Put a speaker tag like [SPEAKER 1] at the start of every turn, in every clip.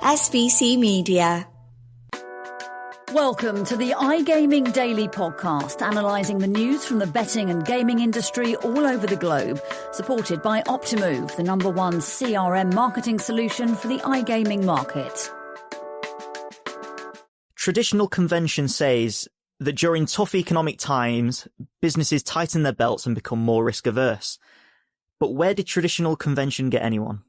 [SPEAKER 1] SBC Media.
[SPEAKER 2] Welcome to the iGaming Daily podcast, analysing the news from the betting and gaming industry all over the globe, supported by Optimove, the #1 CRM marketing solution for the iGaming market.
[SPEAKER 3] Traditional convention says that during tough economic times, businesses tighten their belts and become more risk-averse. But where did traditional convention get anyone?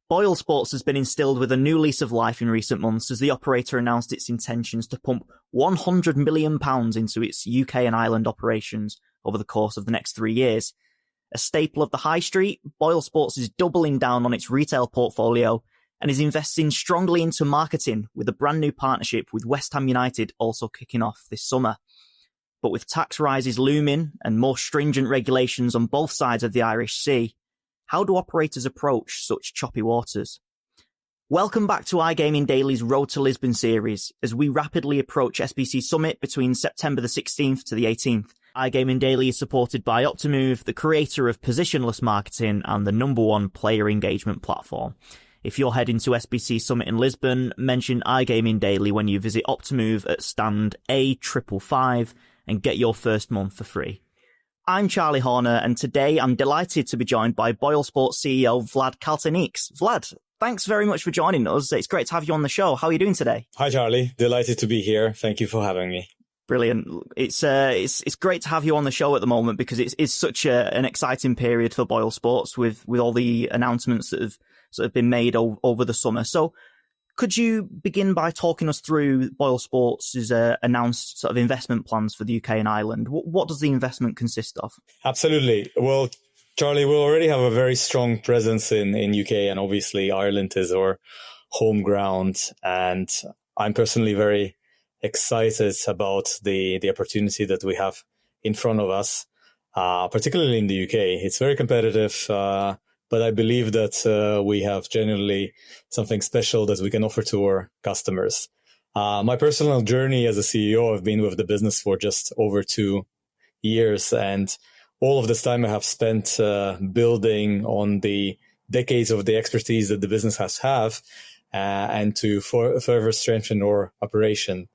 [SPEAKER 3] Boyle Sports has been instilled with a new lease of life in recent months as the operator announced its intentions to pump £100 million into its UK and Ireland operations over the course of the next 3 years. A staple of the high street, Boyle Sports is doubling down on its retail portfolio and is investing strongly into marketing, with a brand new partnership with West Ham United also kicking off this summer. But with tax rises looming and more stringent regulations on both sides of the Irish Sea, how do operators approach such choppy waters? Welcome back to iGaming Daily's Road to Lisbon series as we rapidly approach SBC Summit between September the 16th to the 18th. iGaming Daily is supported by Optimove, the creator of positionless marketing and the #1 player engagement platform. If you're heading to SBC Summit in Lisbon, mention iGaming Daily when you visit Optimove at stand A555 and get your first month for free. I'm Charlie Horner, and today I'm delighted to be joined by Boyle Sports CEO Vlad Kaltenieks. Vlad, thanks very much for joining us. It's great to have you on the show. How are you doing today?
[SPEAKER 4] Hi, Charlie. Delighted to be here. Thank you for having me.
[SPEAKER 3] Brilliant. It's great to have you on the show at the moment because it's such an exciting period for Boyle Sports with all the announcements that have been made over the summer. So could you begin by talking us through Boyle Sports' announced sort of investment plans for the UK and Ireland? What does the investment consist of?
[SPEAKER 4] Absolutely. Well, Charlie, we already have a very strong presence in UK, and obviously Ireland is our home ground. And I'm personally very excited about the opportunity that we have in front of us, particularly in the UK. It's very competitive, but I believe that we have genuinely something special that we can offer to our customers. My personal journey as a CEO, I've been with the business for just over 2 years, and all of this time I have spent building on the decades of the expertise that the business has and to further strengthen our operation.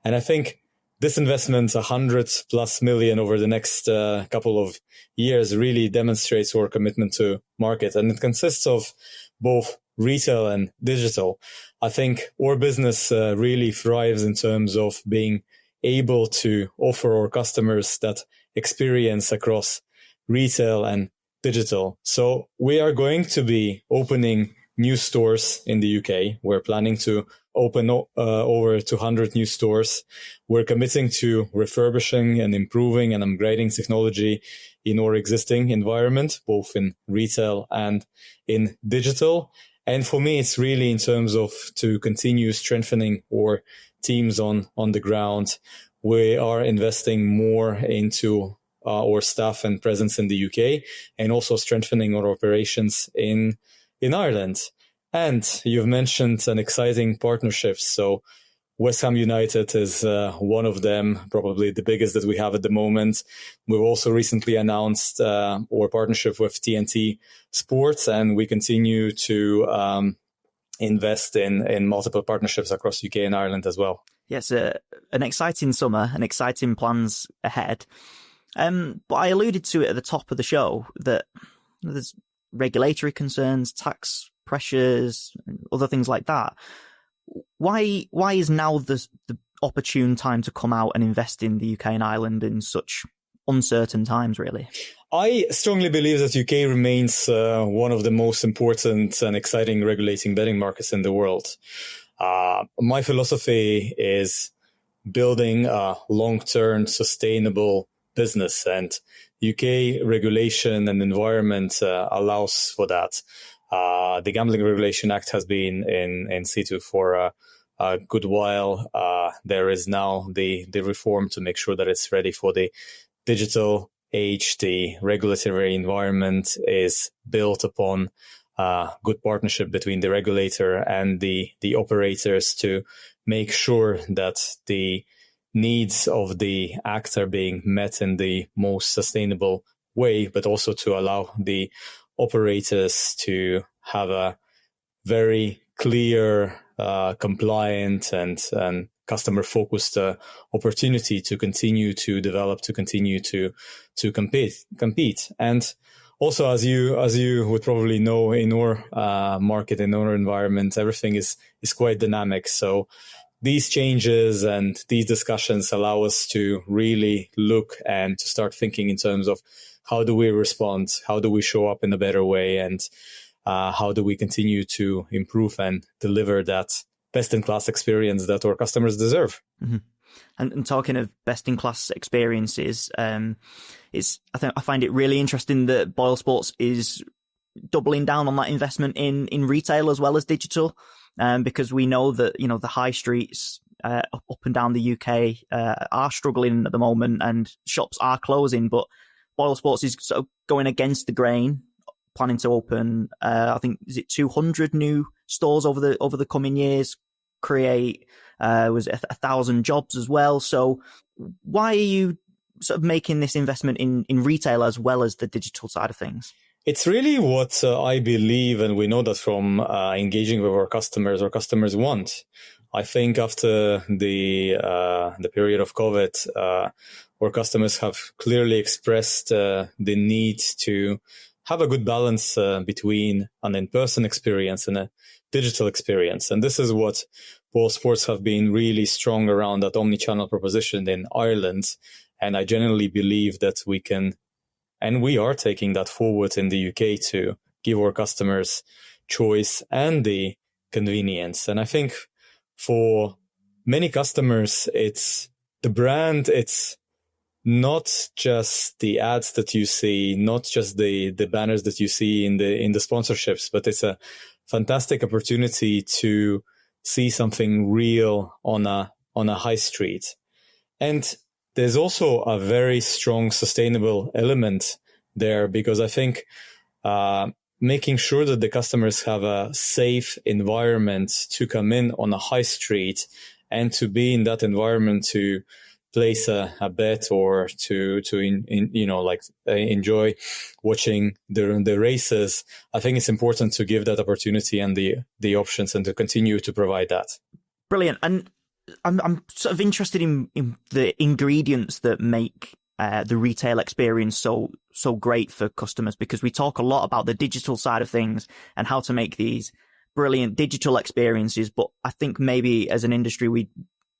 [SPEAKER 4] And I think this investment, $100+ million over the next couple of years, really demonstrates our commitment to market. And it consists of both retail and digital. I think our business really thrives in terms of being able to offer our customers that experience across retail and digital. So we are going to be opening new stores in the UK. We're planning to open over 200 new stores. We're committing to refurbishing and improving and upgrading technology in our existing environment, both in retail and in digital. And for me, it's really in terms of to continue strengthening our teams on the ground. We are investing more into our staff and presence in the UK, and also strengthening our operations in Ireland. And you've mentioned an exciting partnership. So West Ham United is one of them, probably the biggest that we have at the moment. We've also recently announced our partnership with TNT Sports, and we continue to invest in multiple partnerships across UK and Ireland as well.
[SPEAKER 3] Yes, an exciting summer and exciting plans ahead. But I alluded to it at the top of the show that there's regulatory concerns, tax pressures, and other things like that. Why is now the opportune time to come out and invest in the UK and Ireland in such uncertain times, really?
[SPEAKER 4] I strongly believe that UK remains one of the most important and exciting regulating betting markets in the world. My philosophy is building a long-term sustainable business, and UK regulation and environment allows for that. The Gambling Regulation Act has been in situ for a good while. There is now the reform to make sure that it's ready for the digital age. The regulatory environment is built upon good partnership between the regulator and the operators to make sure that the needs of the act are being met in the most sustainable way, but also to allow the operators to have a very clear compliant and customer focused opportunity to continue to develop, to continue to compete. And also, as you would probably know, in our market, in our environment, everything is quite dynamic. So these changes and these discussions allow us to really look and to start thinking in terms of how do we respond, how do we show up in a better way, and how do we continue to improve and deliver that best-in-class experience that our customers deserve.
[SPEAKER 3] Mm-hmm. And talking of best-in-class experiences, I find it really interesting that Boyle Sports is doubling down on that investment in retail as well as digital, because we know that the high streets up and down the UK are struggling at the moment, and shops are closing. But Boyle Sports is sort of going against the grain, planning to open, I think, is it 200 new stores over the coming years, create was 1,000 jobs as well. So why are you sort of making this investment in retail as well as the digital side of things?
[SPEAKER 4] It's really what I believe, and we know that from engaging with our customers want. I think after the period of COVID, our customers have clearly expressed the need to have a good balance between an in-person experience and a digital experience. And this is what Boyle Sports have been really strong around, that omni-channel proposition in Ireland. And I genuinely believe that we can, and we are taking that forward in the UK to give our customers choice and the convenience. And I think for many customers, it's the brand, it's not just the ads that you see, not just the banners that you see in the sponsorships, but it's a fantastic opportunity to see something real on a high street. And there's also a very strong sustainable element there, because I think making sure that the customers have a safe environment to come in on a high street and to be in that environment to place a bet or to enjoy watching the races. I think it's important to give that opportunity and the options, and to continue to provide that.
[SPEAKER 3] Brilliant. And I'm sort of interested in the ingredients that make the retail experience so great for customers, because we talk a lot about the digital side of things and how to make these brilliant digital experiences, but I think maybe as an industry we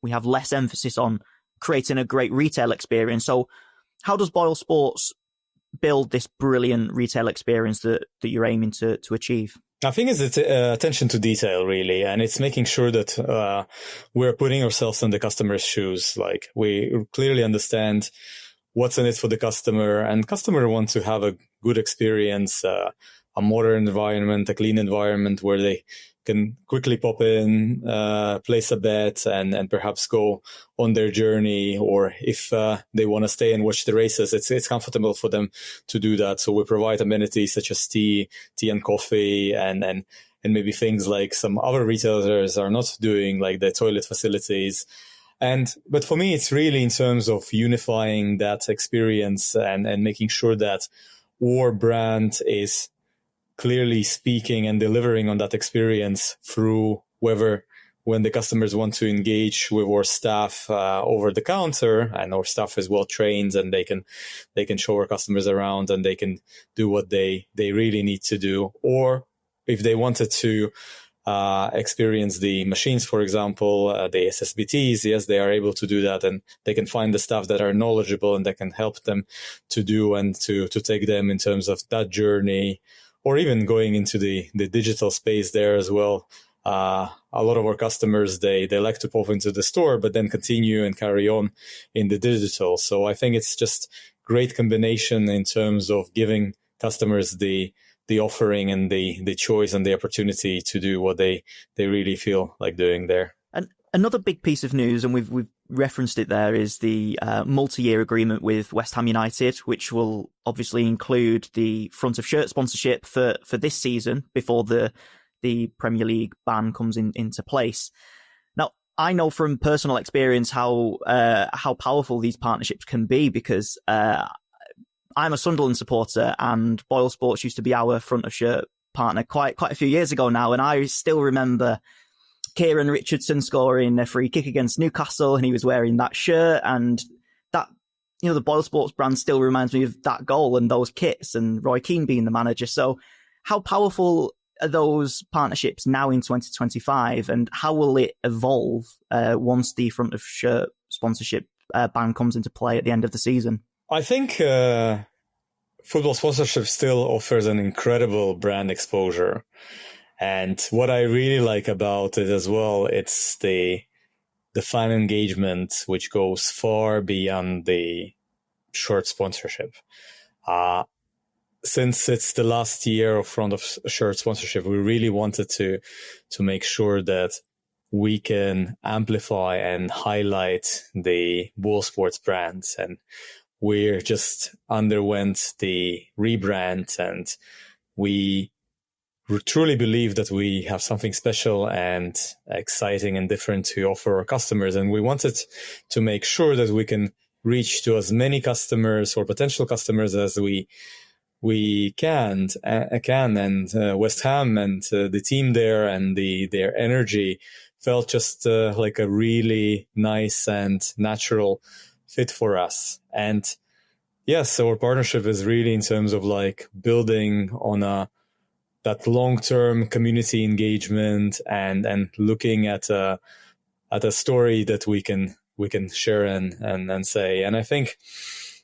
[SPEAKER 3] have less emphasis on creating a great retail experience. So how does Boyle Sports build this brilliant retail experience that you're aiming to achieve?
[SPEAKER 4] I think it's attention to detail, really, and it's making sure that we're putting ourselves in the customer's shoes. Like, we clearly understand what's in it for the customer, and customer wants to have a good experience, a modern environment, a clean environment where they can quickly pop in, place a bet, and perhaps go on their journey. Or if they want to stay and watch the races, it's comfortable for them to do that. So we provide amenities such as tea and coffee, and maybe things like some other retailers are not doing, like the toilet facilities. But for me, it's really in terms of unifying that experience and making sure that our brand is clearly speaking and delivering on that experience through when the customers want to engage with our staff over the counter, and our staff is well trained, and they can show our customers around, and they can do what they really need to do. Or if they wanted to experience the machines, for example, the SSBTs, yes, they are able to do that, and they can find the staff that are knowledgeable and that can help them to do and to take them in terms of that journey. Or even going into the digital space there as well. A lot of our customers, they like to pop into the store, but then continue and carry on in the digital. So I think it's just great combination in terms of giving customers the offering and the choice and the opportunity to do what they really feel like doing there.
[SPEAKER 3] And another big piece of news, and we've referenced it there, is the multi-year agreement with West Ham United, which will obviously include the front of shirt sponsorship for this season before the Premier League ban comes into place. Now, I know from personal experience how powerful these partnerships can be, because I'm a Sunderland supporter, and Boyle Sports used to be our front of shirt partner quite a few years ago now, and I still remember Kieran Richardson scoring a free kick against Newcastle, and he was wearing that shirt, and that, the Boyle Sports brand still reminds me of that goal and those kits, and Roy Keane being the manager. So how powerful are those partnerships now in 2025, and how will it evolve once the front of shirt sponsorship ban comes into play at the end of the season?
[SPEAKER 4] I think football sponsorship still offers an incredible brand exposure. And what I really like about it as well, it's the fan engagement, which goes far beyond the shirt sponsorship. Since it's the last year of front of shirt sponsorship, we really wanted to make sure that we can amplify and highlight the Boyle Sports brands. And we just underwent the rebrand, and we truly believe that we have something special and exciting and different to offer our customers. And we wanted to make sure that we can reach to as many customers or potential customers as we can. And West Ham and the team there and their energy felt just like a really nice and natural fit for us. And yes, our partnership is really in terms of like building on that long-term community engagement and looking at a story that we can share and say. And I think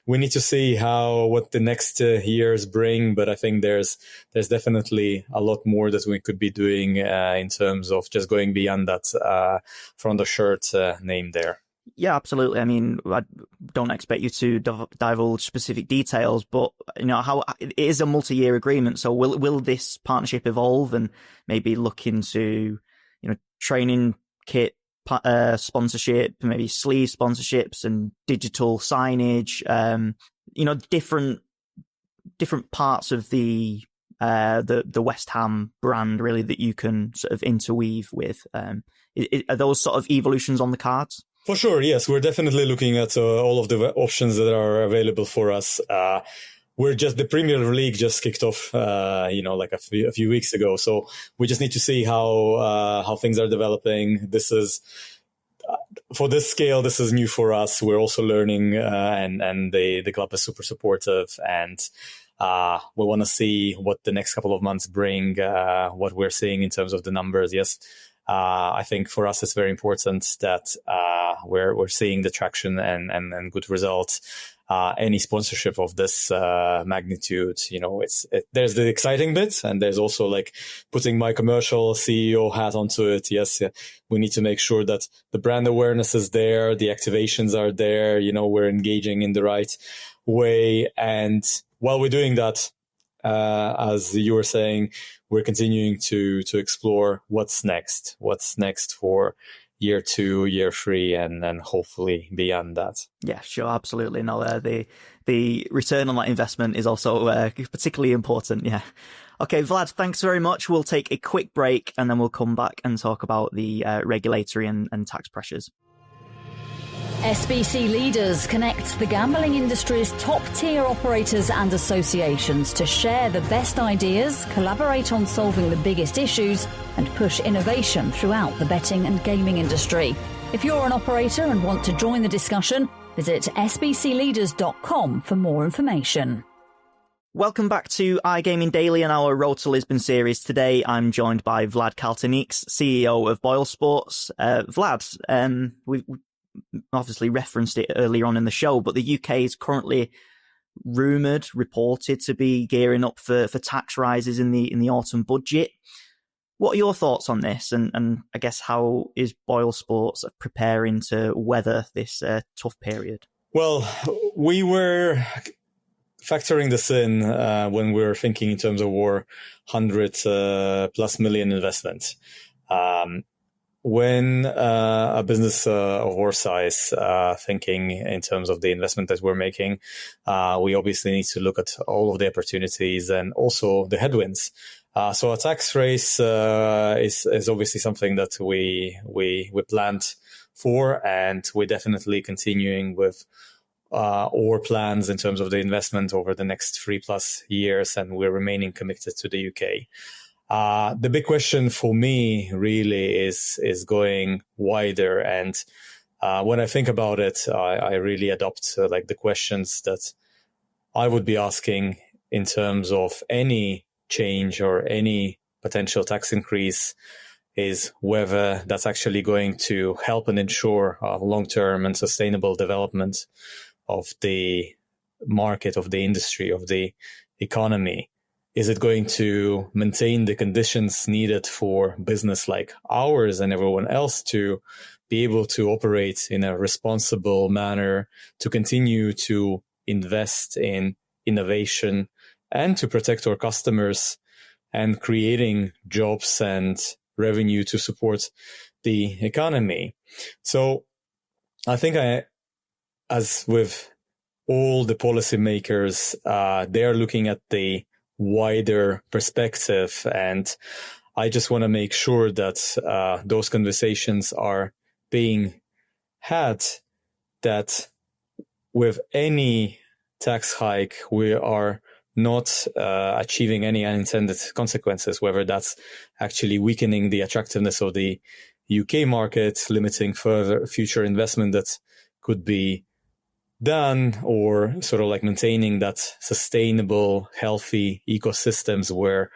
[SPEAKER 4] we need to see what the next years bring, but I think there's definitely a lot more that we could be doing in terms of just going beyond that front of shirt name there.
[SPEAKER 3] Yeah, absolutely. I mean, I don't expect you to divulge specific details, but how it is a multi-year agreement. So will this partnership evolve and maybe look into training kit sponsorship, maybe sleeve sponsorships and digital signage, different parts of the West Ham brand really that you can sort of interweave with. Are those sort of evolutions on the cards?
[SPEAKER 4] For sure, yes. We're definitely looking at all of the options that are available for us. The Premier League just kicked off, like a few weeks ago. So we just need to see how things are developing. This is, for this scale, this is new for us. We're also learning, and the club is super supportive, and we want to see what the next couple of months bring, what we're seeing in terms of the numbers. Yes. I think for us, it's very important that we're seeing the traction and good results. Any sponsorship of this magnitude, there's the exciting bit, and there's also like putting my commercial CEO hat onto it. Yes, we need to make sure that the brand awareness is there, the activations are there, we're engaging in the right way. And while we're doing that, as you were saying, we're continuing to explore what's next for year 2, year 3, and then hopefully beyond that.
[SPEAKER 3] Yeah, sure, absolutely. No, the return on that investment is also particularly important. Yeah. Okay, Vlad, thanks very much. We'll take a quick break and then we'll come back and talk about the regulatory and tax pressures.
[SPEAKER 2] SBC Leaders connects the gambling industry's top-tier operators and associations to share the best ideas, collaborate on solving the biggest issues, and push innovation throughout the betting and gaming industry. If you're an operator and want to join the discussion, visit sbcleaders.com for more information.
[SPEAKER 3] Welcome back to iGaming Daily and our Road to Lisbon series. Today, I'm joined by Vlad Kaltenieks, CEO of Boyle Sports. Vlad, we obviously referenced it earlier on in the show, but the UK is currently reported to be gearing up for tax rises in the autumn budget. What are your thoughts on this? And I guess how is Boyle Sports preparing to weather this tough period?
[SPEAKER 4] Well, we were factoring this in when we were thinking in terms of our 100 plus million investment. When a business of our size thinking in terms of the investment that we're making, we obviously need to look at all of the opportunities and also the headwinds. So a tax raise is obviously something that we planned for, and we're definitely continuing with our plans in terms of the investment over the next 3+ years, and we're remaining committed to the UK. The big question for me really is going wider. And when I think about it, I really adopt like the questions that I would be asking in terms of any change or any potential tax increase, is whether that's actually going to help and ensure long-term and sustainable development of the market, of the industry, of the economy. Is it going to maintain the conditions needed for business like ours and everyone else to be able to operate in a responsible manner, to continue to invest in innovation and to protect our customers and creating jobs and revenue to support the economy? So I think as with all the policymakers, they're looking at the wider perspective. And I just want to make sure that those conversations are being had, that with any tax hike, we are not achieving any unintended consequences, whether that's actually weakening the attractiveness of the UK market, limiting further future investment that could be done, or sort of like maintaining that sustainable, healthy ecosystems where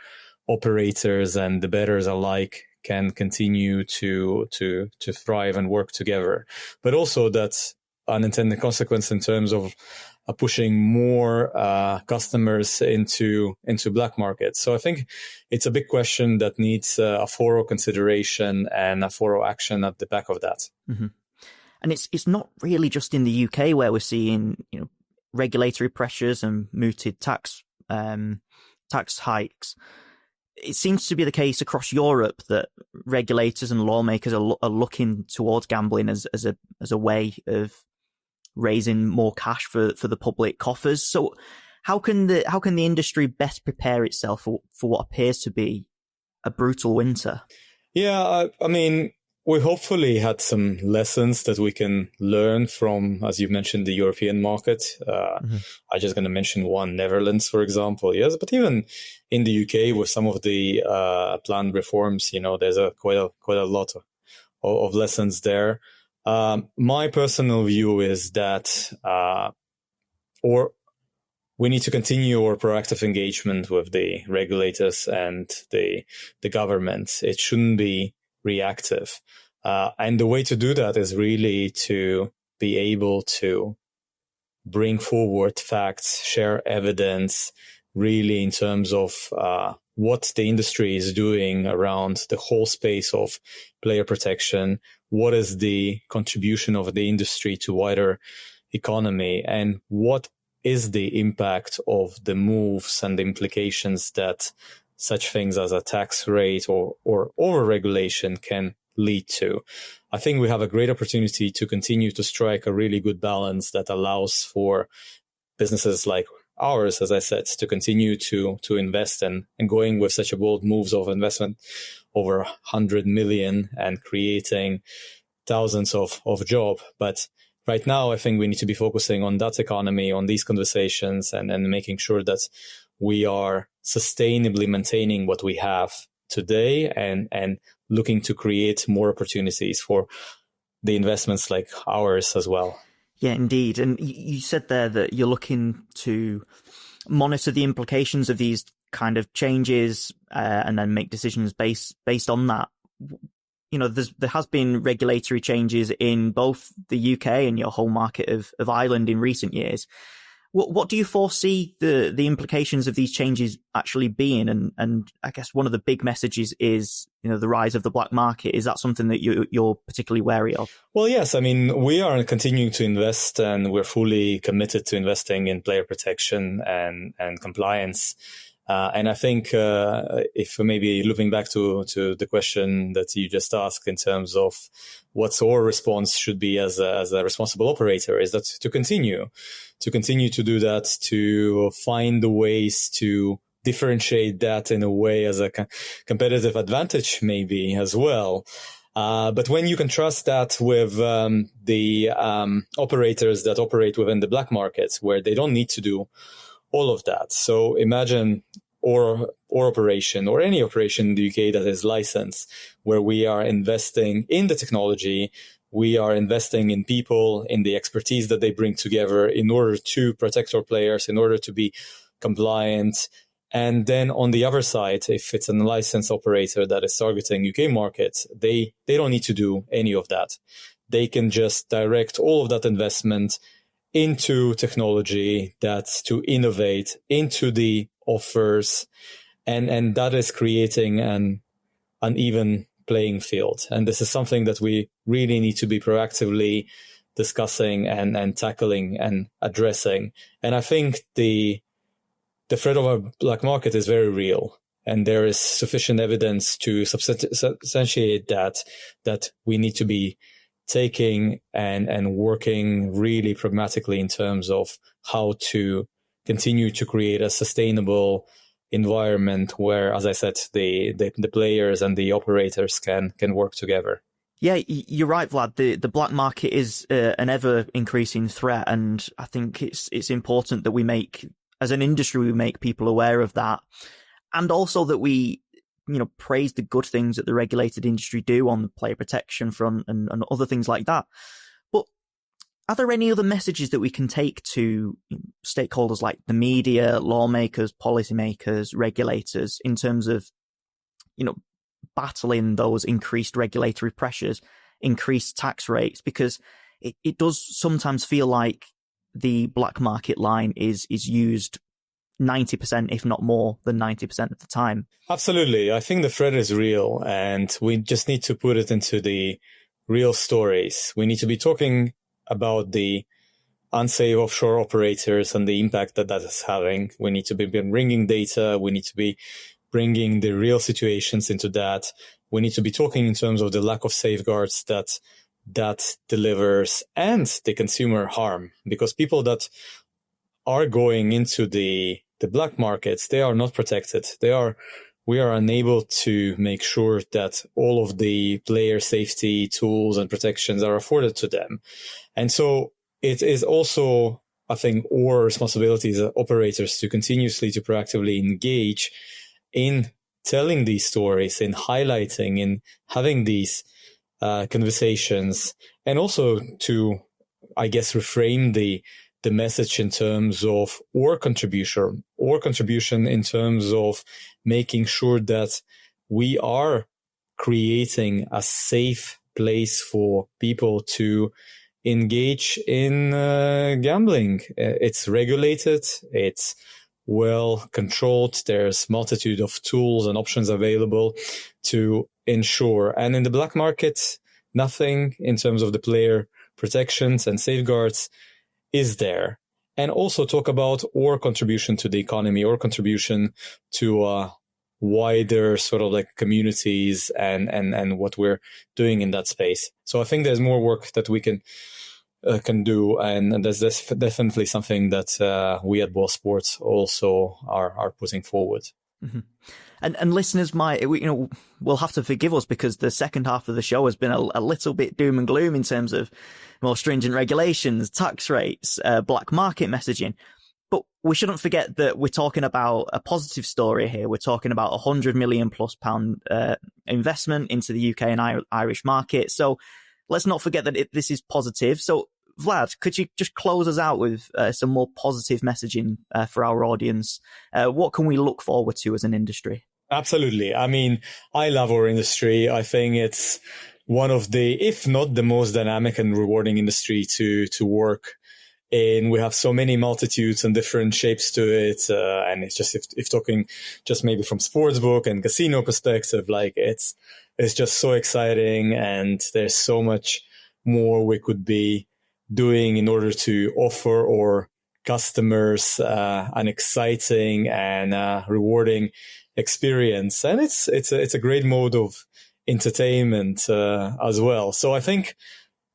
[SPEAKER 4] operators and the bettors alike can continue to thrive and work together. But also that's unintended consequence in terms of pushing more customers into black markets. So I think it's a big question that needs a thorough consideration and a thorough action at the back of that.
[SPEAKER 3] Mm-hmm. And it's not really just in the UK where we're seeing, regulatory pressures and mooted tax hikes. It seems to be the case across Europe that regulators and lawmakers are looking towards gambling as a way of raising more cash for the public coffers. So how can the industry best prepare itself for what appears to be a brutal winter?
[SPEAKER 4] Yeah, I mean, we hopefully had some lessons that we can learn from, as you mentioned, the European market. I'm just going to mention one, Netherlands, for example. Yes, but even in the UK with some of the planned reforms, there's quite a lot of lessons there. My personal view is that we need to continue our proactive engagement with the regulators and the government. It shouldn't be reactive. And the way to do that is really to be able to bring forward facts, share evidence, really in terms of what the industry is doing around the whole space of player protection. What is the contribution of the industry to wider economy, and what is the impact of the moves and the implications that such things as a tax rate or over-regulation can lead to. I think we have a great opportunity to continue to strike a really good balance that allows for businesses like ours, as I said, to continue to invest and going with such a bold moves of investment over 100 million and creating thousands of jobs. But right now, I think we need to be focusing on that economy, on these conversations, and making sure that we are sustainably maintaining what we have today and looking to create more opportunities for the investments like ours as well.
[SPEAKER 3] Yeah, indeed. And you said there that you're looking to monitor the implications of these kind of changes and then make decisions based on that. There has been regulatory changes in both the UK and your home market of Ireland in recent years. What do you foresee the implications of these changes actually being? And I guess one of the big messages is, the rise of the black market. Is that something that you're particularly wary of? Well,
[SPEAKER 4] yes. I mean, we are continuing to invest, and we're fully committed to investing in player protection and compliance. And I think if maybe looping back to the question that you just asked in terms of what our response should be as a responsible operator, is that to continue to do that, to find the ways to differentiate that in a way as a competitive advantage maybe as well. But when you contrast that with the operators that operate within the black markets, where they don't need to do all of that. So imagine our or operation, or any operation in the UK that is licensed, where we are investing in the technology, we are investing in people, in the expertise that they bring together in order to protect our players, in order to be compliant. And then on the other side, if it's a licensed operator that is targeting UK markets, they don't need to do any of that. They can just direct all of that investment into technology, that's to innovate, into the offers, and that is creating an uneven playing field. And this is something that we really need to be proactively discussing and tackling and addressing. And I think the threat of a black market is very real. And there is sufficient evidence to substantiate that we need to be taking and working really pragmatically in terms of how to continue to create a sustainable environment where, as I said, the players and the operators can work together.
[SPEAKER 3] Yeah, you're right, Vlad. The black market is an ever increasing threat, and I think it's important that we make, as an industry, we make people aware of that, and also that we, praise the good things that the regulated industry do on the player protection front and other things like that. But are there any other messages that we can take to stakeholders like the media, lawmakers, policymakers, regulators in terms of, battling those increased regulatory pressures, increased tax rates? Because it does sometimes feel like the black market line is used 90%, if not more than 90% of the time.
[SPEAKER 4] Absolutely. I think the threat is real, and we just need to put it into the real stories. We need to be talking about the unsafe offshore operators and the impact that is having. We need to be bringing data. We need to be bringing the real situations into that. We need to be talking in terms of the lack of safeguards that delivers, and the consumer harm, because people that are going into the black markets, they are not protected. We are unable to make sure that all of the player safety tools and protections are afforded to them. And so it is also, I think, our responsibility as operators to continuously, to proactively engage in telling these stories, in highlighting, in having these conversations, and also to, I guess, reframe the message in terms of our contribution in terms of making sure that we are creating a safe place for people to engage in gambling. It's regulated, it's well controlled, there's multitude of tools and options available to ensure. And in the black market, nothing in terms of the player protections and safeguards is there. And also talk about our contribution to the economy, or contribution to wider sort of like communities and what we're doing in that space. So I think there's more work that we can do, and there's definitely something that we at Boyle Sports also are putting forward.
[SPEAKER 3] Mm-hmm. And listeners will have to forgive us, because the second half of the show has been a little bit doom and gloom in terms of more stringent regulations, tax rates, black market messaging. But we shouldn't forget that we're talking about a positive story here. We're talking about £100 million+ investment into the UK and Irish market. So let's not forget that this is positive. So Vlad, could you just close us out with some more positive messaging for our audience? What can we look forward to as an industry?
[SPEAKER 4] Absolutely. I mean, I love our industry. I think it's one of the, if not the most dynamic and rewarding industry to work in. We have so many multitudes and different shapes to it. And it's just, if talking just maybe from sportsbook and casino perspective, like it's just so exciting. And there's so much more we could be doing in order to offer our customers an exciting and rewarding experience. And it's a great mode of entertainment as well. So I think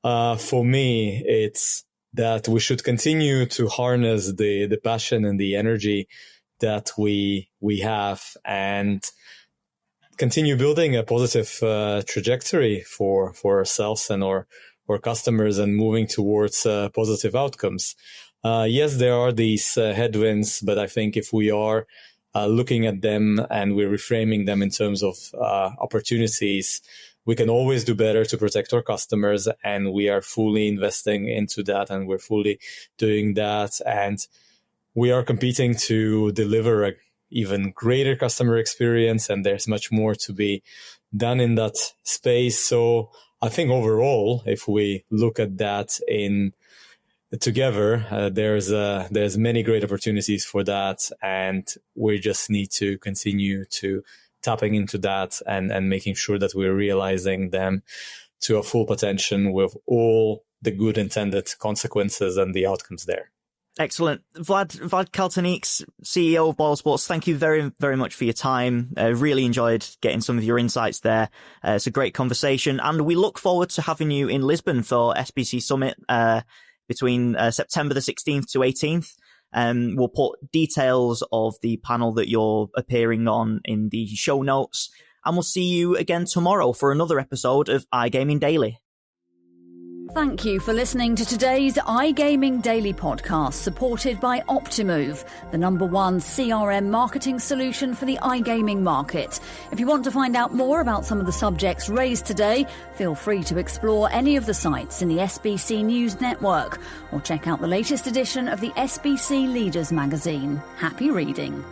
[SPEAKER 4] for me, it's that we should continue to harness the passion and the energy that we have, and continue building a positive trajectory for ourselves and our customers, and moving towards positive outcomes. Yes, there are these headwinds, but I think if we are looking at them and we're reframing them in terms of opportunities, we can always do better to protect our customers, and we are fully investing into that, and we're fully doing that. And we are competing to deliver an even greater customer experience, and there's much more to be done in that space. So I think overall, if we look at that together, there's many great opportunities for that, and we just need to continue to tapping into that and making sure that we're realizing them to a full potential with all the good intended consequences and the outcomes there.
[SPEAKER 3] Excellent. Vlad Kaltenieks, CEO of Boyle Sports, thank you very, very much for your time. Really enjoyed getting some of your insights there. It's a great conversation, and we look forward to having you in Lisbon for SBC Summit between September the 16th to 18th. We'll put details of the panel that you're appearing on in the show notes, and we'll see you again tomorrow for another episode of iGaming Daily.
[SPEAKER 2] Thank you for listening to today's iGaming Daily podcast, supported by Optimove, the #1 CRM marketing solution for the iGaming market. If you want to find out more about some of the subjects raised today, feel free to explore any of the sites in the SBC News network, or check out the latest edition of the SBC Leaders magazine. Happy reading.